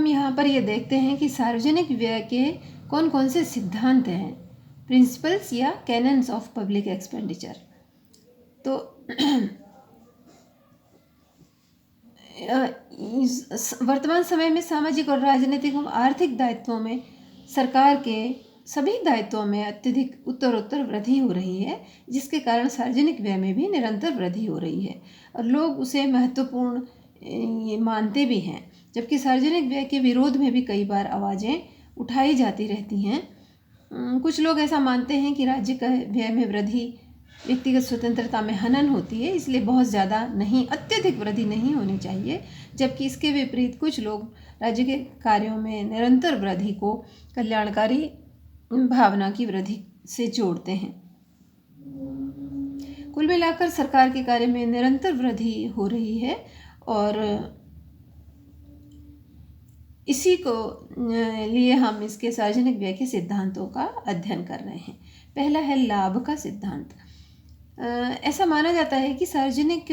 हम यहाँ पर ये देखते हैं कि सार्वजनिक व्यय के कौन कौन से सिद्धांत हैं, प्रिंसिपल्स या कैनन्स ऑफ पब्लिक एक्सपेंडिचर। तो वर्तमान समय में सामाजिक और राजनीतिक और आर्थिक दायित्वों में सरकार के सभी दायित्वों में अत्यधिक उत्तरोत्तर वृद्धि हो रही है, जिसके कारण सार्वजनिक व्यय में भी निरंतर वृद्धि हो रही है और लोग उसे महत्वपूर्ण ये मानते भी हैं। जबकि सार्वजनिक व्यय के विरोध में भी कई बार आवाज़ें उठाई जाती रहती हैं। कुछ लोग ऐसा मानते हैं कि राज्य का व्यय में वृद्धि व्यक्तिगत स्वतंत्रता में हनन होती है, इसलिए बहुत ज़्यादा नहीं, अत्यधिक वृद्धि नहीं होनी चाहिए। जबकि इसके विपरीत कुछ लोग राज्य के कार्यों में निरंतर वृद्धि को कल्याणकारी भावना की वृद्धि से जोड़ते हैं। कुल मिलाकर सरकार के कार्य में निरंतर वृद्धि हो रही है और इसी को लिए हम इसके सार्वजनिक व्यय के सिद्धांतों का अध्ययन कर रहे हैं। पहला है लाभ का सिद्धांत। ऐसा माना जाता है कि सार्वजनिक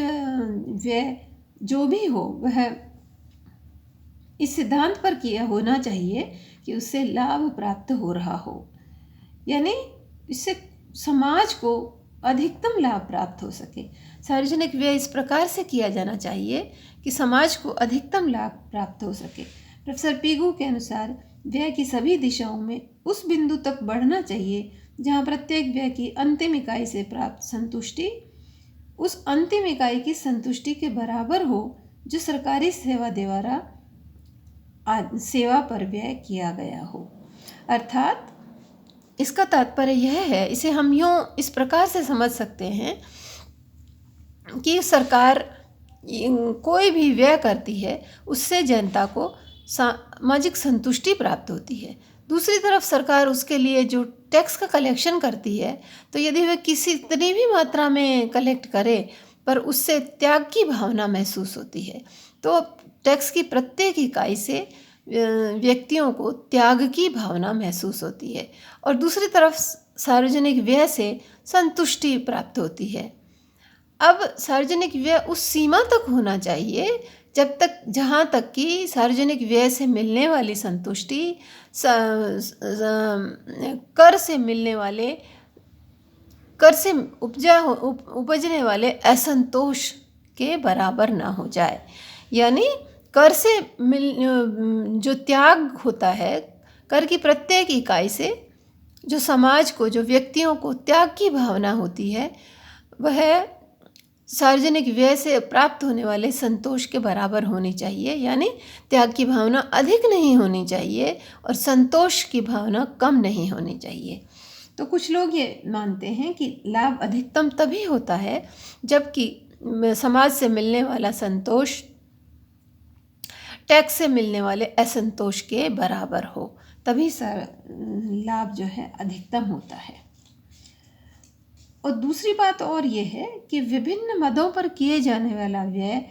व्यय जो भी हो वह इस सिद्धांत पर किया होना चाहिए कि उससे लाभ प्राप्त हो रहा हो, यानी इससे समाज को अधिकतम लाभ प्राप्त हो सके। सार्वजनिक व्यय इस प्रकार से किया जाना चाहिए कि समाज को अधिकतम लाभ प्राप्त हो सके। प्रोफेसर पीगू के अनुसार व्यय की सभी दिशाओं में उस बिंदु तक बढ़ना चाहिए जहाँ प्रत्येक व्यय की अंतिम इकाई से प्राप्त संतुष्टि उस अंतिम इकाई की संतुष्टि के बराबर हो जो सरकारी सेवा द्वारा सेवा पर व्यय किया गया हो। अर्थात इसका तात्पर्य यह है, इसे हम यूँ इस प्रकार से समझ सकते हैं कि सरकार कोई भी व्यय करती है उससे जनता को सामाजिक संतुष्टि प्राप्त होती है। दूसरी तरफ सरकार उसके लिए जो टैक्स का कलेक्शन करती है, तो यदि वह इतनी भी मात्रा में कलेक्ट करे पर उससे त्याग की भावना महसूस होती है, तो टैक्स की प्रत्येक इकाई से व्यक्तियों को त्याग की भावना महसूस होती है और दूसरी तरफ सार्वजनिक व्यय से संतुष्टि प्राप्त होती है। अब सार्वजनिक व्यय उस सीमा तक होना चाहिए जहाँ तक कि सार्वजनिक व्यय से मिलने वाली संतुष्टि कर से उपजने वाले असंतोष के बराबर ना हो जाए। यानी कर से जो त्याग होता है, कर की प्रत्येक इकाई से जो समाज को, जो व्यक्तियों को त्याग की भावना होती है, वह सार्वजनिक व्यय से प्राप्त होने वाले संतोष के बराबर होनी चाहिए। यानी त्याग की भावना अधिक नहीं होनी चाहिए और संतोष की भावना कम नहीं होनी चाहिए। तो कुछ लोग ये मानते हैं कि लाभ अधिकतम तभी होता है जबकि समाज से मिलने वाला संतोष टैक्स से मिलने वाले असंतोष के बराबर हो, तभी लाभ जो है अधिकतम होता है। और दूसरी बात और ये है कि विभिन्न मदों पर किए जाने वाला व्यय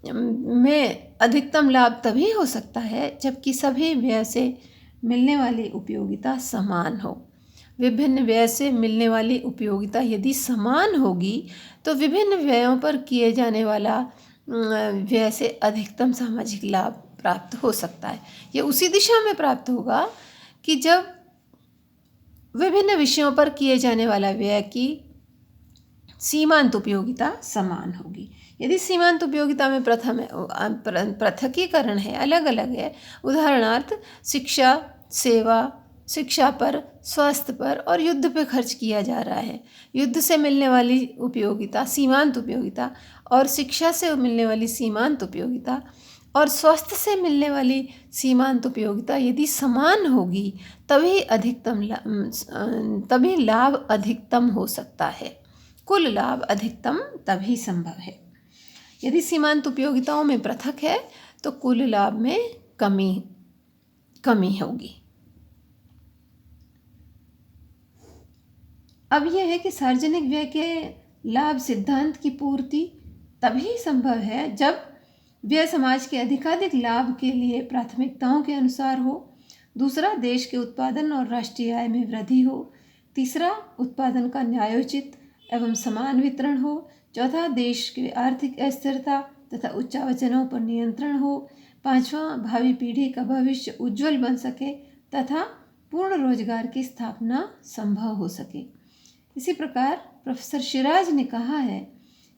में अधिकतम लाभ तभी हो सकता है जबकि सभी व्यय से मिलने वाली उपयोगिता समान हो। विभिन्न व्यय से मिलने वाली उपयोगिता यदि समान होगी तो विभिन्न व्ययों पर किए जाने वाला व्यय से अधिकतम सामाजिक लाभ प्राप्त हो सकता है। ये उसी दिशा में प्राप्त होगा कि जब विभिन्न विषयों पर किए जाने वाला व्यय की सीमांत उपयोगिता समान होगी। यदि सीमांत उपयोगिता में पृथकीकरण है, अलग अलग है, उदाहरणार्थ शिक्षा, सेवा, शिक्षा पर, स्वास्थ्य पर और युद्ध पे खर्च किया जा रहा है, युद्ध से मिलने वाली उपयोगिता सीमांत उपयोगिता और शिक्षा से मिलने वाली सीमांत उपयोगिता और स्वास्थ्य से मिलने वाली सीमांत उपयोगिता यदि समान होगी तभी लाभ अधिकतम हो सकता है। कुल लाभ अधिकतम तभी संभव है। यदि सीमांत उपयोगिताओं में पृथक है तो कुल लाभ में कमी होगी। अब यह है कि सार्वजनिक व्यय के लाभ सिद्धांत की पूर्ति तभी संभव है जब व्यय समाज के अधिकाधिक लाभ के लिए प्राथमिकताओं के अनुसार हो। दूसरा, देश के उत्पादन और राष्ट्रीय आय में वृद्धि हो। तीसरा, उत्पादन का न्यायोचित एवं समान वितरण हो। चौथा, देश की आर्थिक अस्थिरता तथा उच्चावचनों पर नियंत्रण हो। पांचवा, भावी पीढ़ी का भविष्य उज्जवल बन सके तथा पूर्ण रोजगार की स्थापना संभव हो सके। इसी प्रकार प्रोफेसर शिराज ने कहा है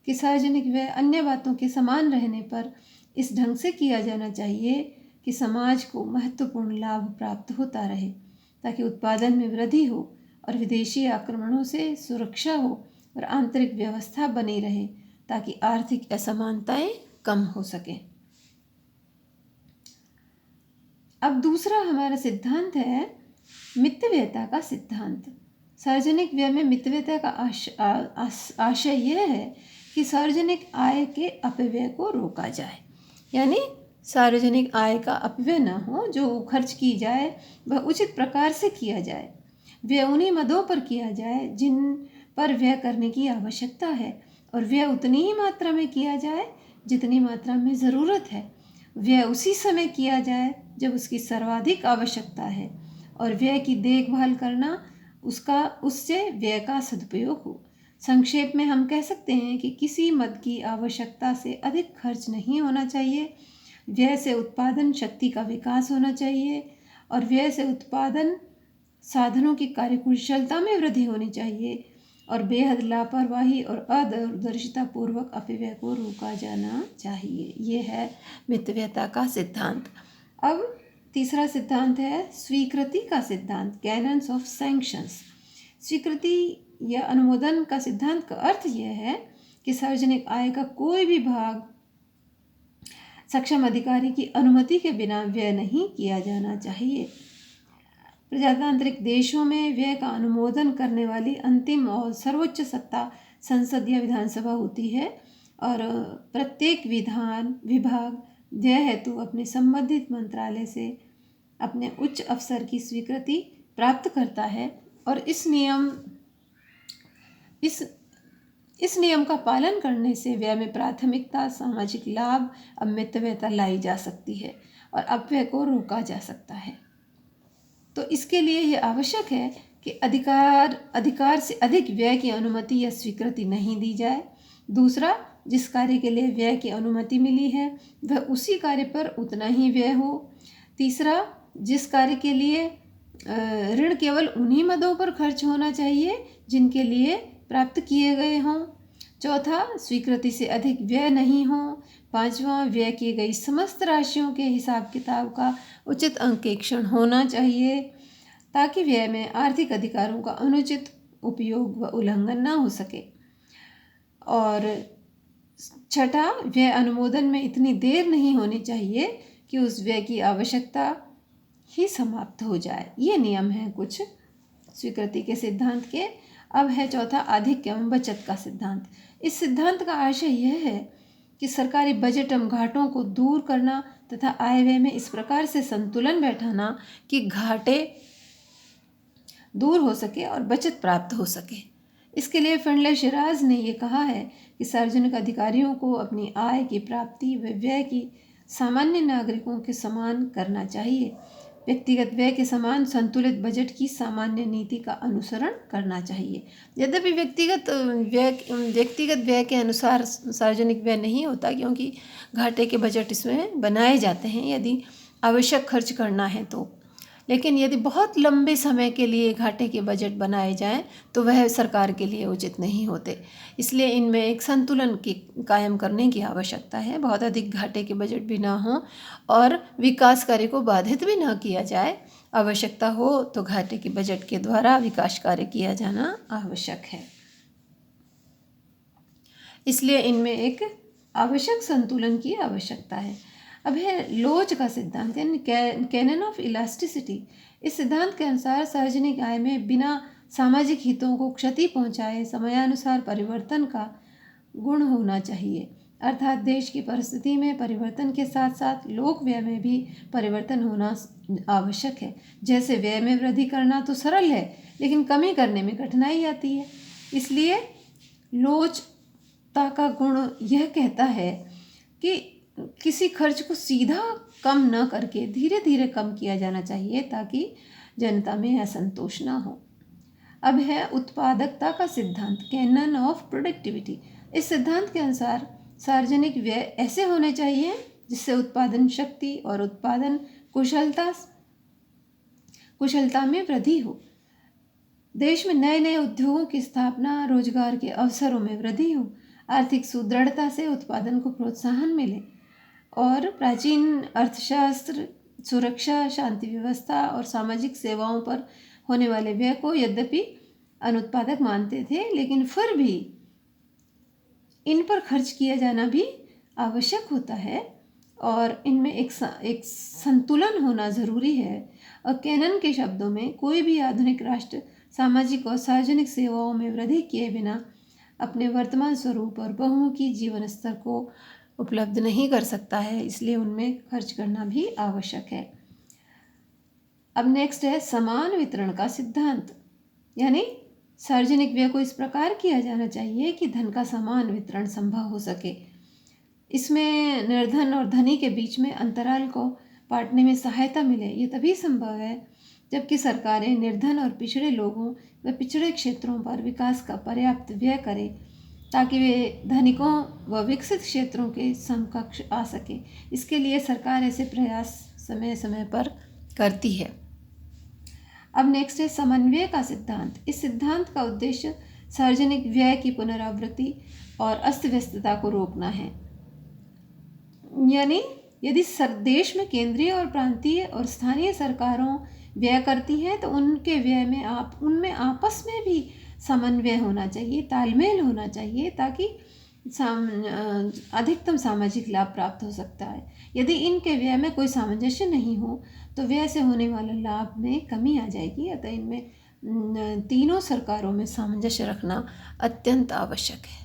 कि सार्वजनिक व्यय अन्य बातों के समान रहने पर इस ढंग से किया जाना चाहिए कि समाज को महत्वपूर्ण लाभ प्राप्त होता रहे, ताकि उत्पादन में वृद्धि हो और विदेशी आक्रमणों से सुरक्षा हो और आंतरिक व्यवस्था बनी रहे, ताकि आर्थिक असमानताएं कम हो सके। अब दूसरा हमारा सिद्धांत है मितव्ययता का सिद्धांत। सार्वजनिक व्यय में मितव्ययता का आशय यह है कि सार्वजनिक आय के अपव्यय को रोका जाए, यानी सार्वजनिक आय का अपव्यय न हो, जो खर्च की जाए वह उचित प्रकार से किया जाए। व्यय उन्हीं मदों पर किया जाए जिन पर व्यय करने की आवश्यकता है, और व्यय उतनी ही मात्रा में किया जाए जितनी मात्रा में ज़रूरत है। व्यय उसी समय किया जाए जब उसकी सर्वाधिक आवश्यकता है, और व्यय की देखभाल करना उससे व्यय का सदुपयोग हो। संक्षेप में हम कह सकते हैं कि किसी मद की आवश्यकता से अधिक खर्च नहीं होना चाहिए। व्यय से उत्पादन शक्ति का विकास होना चाहिए, और व्यय से उत्पादन साधनों की कार्यकुशलता में वृद्धि होनी चाहिए, और बेहद लापरवाही और अदूरदर्शिता पूर्वक अपव्यय को रोका जाना चाहिए। ये है मितव्ययता का सिद्धांत। अब तीसरा सिद्धांत है स्वीकृति का सिद्धांत, कैनन्स ऑफ सैंक्शंस। स्वीकृति या अनुमोदन का सिद्धांत का अर्थ यह है कि सार्वजनिक आय का कोई भी भाग सक्षम अधिकारी की अनुमति के बिना व्यय नहीं किया जाना चाहिए। प्रजातांत्रिक देशों में व्यय का अनुमोदन करने वाली अंतिम और सर्वोच्च सत्ता संसद या विधानसभा होती है, और प्रत्येक विभाग व्यय हेतु अपने संबंधित मंत्रालय से अपने उच्च अफसर की स्वीकृति प्राप्त करता है, और इस नियम का पालन करने से व्यय में प्राथमिकता, सामाजिक लाभ, मितव्ययता लाई जा सकती है और अपव्यय को रोका जा सकता है। तो इसके लिए यह आवश्यक है कि अधिकार से अधिक व्यय की अनुमति या स्वीकृति नहीं दी जाए। दूसरा, जिस कार्य के लिए व्यय की अनुमति मिली है वह उसी कार्य पर उतना ही व्यय हो। तीसरा, जिस कार्य के लिए ऋण केवल उन्हीं मदों पर खर्च होना चाहिए जिनके लिए प्राप्त किए गए हों। चौथा, स्वीकृति से अधिक व्यय नहीं हो। पांचवा, व्यय की गई समस्त राशियों के हिसाब किताब का उचित अंकेक्षण होना चाहिए, ताकि व्यय में आर्थिक अधिकारों का अनुचित उपयोग व उल्लंघन न हो सके। और छठा, व्यय अनुमोदन में इतनी देर नहीं होनी चाहिए कि उस व्यय की आवश्यकता ही समाप्त हो जाए। ये नियम हैं कुछ स्वीकृति के सिद्धांत के। अब है चौथा, आधिक्य एवं बचत का सिद्धांत। इस सिद्धांत का आशय यह है कि सरकारी बजट एवं घाटों को दूर करना तथा आय व्यय में इस प्रकार से संतुलन बैठाना कि घाटे दूर हो सके और बचत प्राप्त हो सके। इसके लिए फंडले शिराज ने यह कहा है कि सार्वजनिक अधिकारियों को अपनी आय की प्राप्ति व व्यय की सामान्य नागरिकों के समान करना चाहिए। व्यक्तिगत व्यय के समान संतुलित बजट की सामान्य नीति का अनुसरण करना चाहिए। यद्यपि व्यक्तिगत व्यय के अनुसार सार्वजनिक व्यय नहीं होता, क्योंकि घाटे के बजट इसमें बनाए जाते हैं यदि आवश्यक खर्च करना है तो। लेकिन यदि बहुत लंबे समय के लिए घाटे के बजट बनाए जाएं तो वह सरकार के लिए उचित नहीं होते। इसलिए इनमें एक संतुलन की कायम करने की आवश्यकता है। बहुत अधिक घाटे के बजट भी ना हो और विकास कार्य को बाधित भी ना किया जाए। आवश्यकता हो तो घाटे के बजट के द्वारा विकास कार्य किया जाना आवश्यक है। इसलिए इनमें एक आवश्यक संतुलन की आवश्यकता है। अब है लोच का सिद्धांत, यानी कैनन ऑफ इलास्टिसिटी। इस सिद्धांत के अनुसार सार्वजनिक आय में बिना सामाजिक हितों को क्षति पहुंचाए समयानुसार परिवर्तन का गुण होना चाहिए। अर्थात देश की परिस्थिति में परिवर्तन के साथ साथ लोक व्यय में भी परिवर्तन होना आवश्यक है। जैसे व्यय में वृद्धि करना तो सरल है, लेकिन कमी करने में कठिनाई आती है। इसलिए लोचता का गुण यह कहता है कि किसी खर्च को सीधा कम न करके धीरे धीरे कम किया जाना चाहिए, ताकि जनता में असंतोष न हो। अब है उत्पादकता का सिद्धांत, कैनन ऑफ प्रोडक्टिविटी। इस सिद्धांत के अनुसार सार्वजनिक व्यय ऐसे होने चाहिए जिससे उत्पादन शक्ति और उत्पादन कुशलता में वृद्धि हो। देश में नए नए उद्योगों की स्थापना, रोजगार के अवसरों में वृद्धि हो, आर्थिक सुदृढ़ता से उत्पादन को प्रोत्साहन मिले और प्राचीन अर्थशास्त्र सुरक्षा, शांति व्यवस्था और सामाजिक सेवाओं पर होने वाले व्यय को यद्यपि अनुत्पादक मानते थे, लेकिन फिर भी इन पर खर्च किया जाना भी आवश्यक होता है और इनमें एक संतुलन होना ज़रूरी है। और कैनन के शब्दों में, कोई भी आधुनिक राष्ट्र सामाजिक और सार्वजनिक सेवाओं में वृद्धि किए बिना अपने वर्तमान स्वरूप और बहुमुखी जीवन स्तर को उपलब्ध नहीं कर सकता है, इसलिए उनमें खर्च करना भी आवश्यक है। अब नेक्स्ट है समान वितरण का सिद्धांत, यानी सार्वजनिक व्यय को इस प्रकार किया जाना चाहिए कि धन का समान वितरण संभव हो सके। इसमें निर्धन और धनी के बीच में अंतराल को पाटने में सहायता मिले। ये तभी संभव है जबकि सरकारें निर्धन और पिछड़े लोगों व पिछड़े क्षेत्रों पर विकास का पर्याप्त व्यय करें ताकि वे धनिकों व विकसित क्षेत्रों के समकक्ष आ सके। इसके लिए सरकार ऐसे प्रयास समय समय पर करती है। अब नेक्स्ट है समन्वय का सिद्धांत। इस सिद्धांत का उद्देश्य सार्वजनिक व्यय की पुनरावृत्ति और अस्त व्यस्तता को रोकना है। यानी यदि देश में केंद्रीय और प्रांतीय और स्थानीय सरकारों व्यय करती हैं तो उनके व्यय में उनमें आपस में भी समन्वय होना चाहिए, तालमेल होना चाहिए, ताकि अधिकतम सामाजिक लाभ प्राप्त हो सकता है। यदि इनके व्यय में कोई सामंजस्य नहीं हो तो व्यय से होने वाले लाभ में कमी आ जाएगी। अतः इनमें तीनों सरकारों में सामंजस्य रखना अत्यंत आवश्यक है।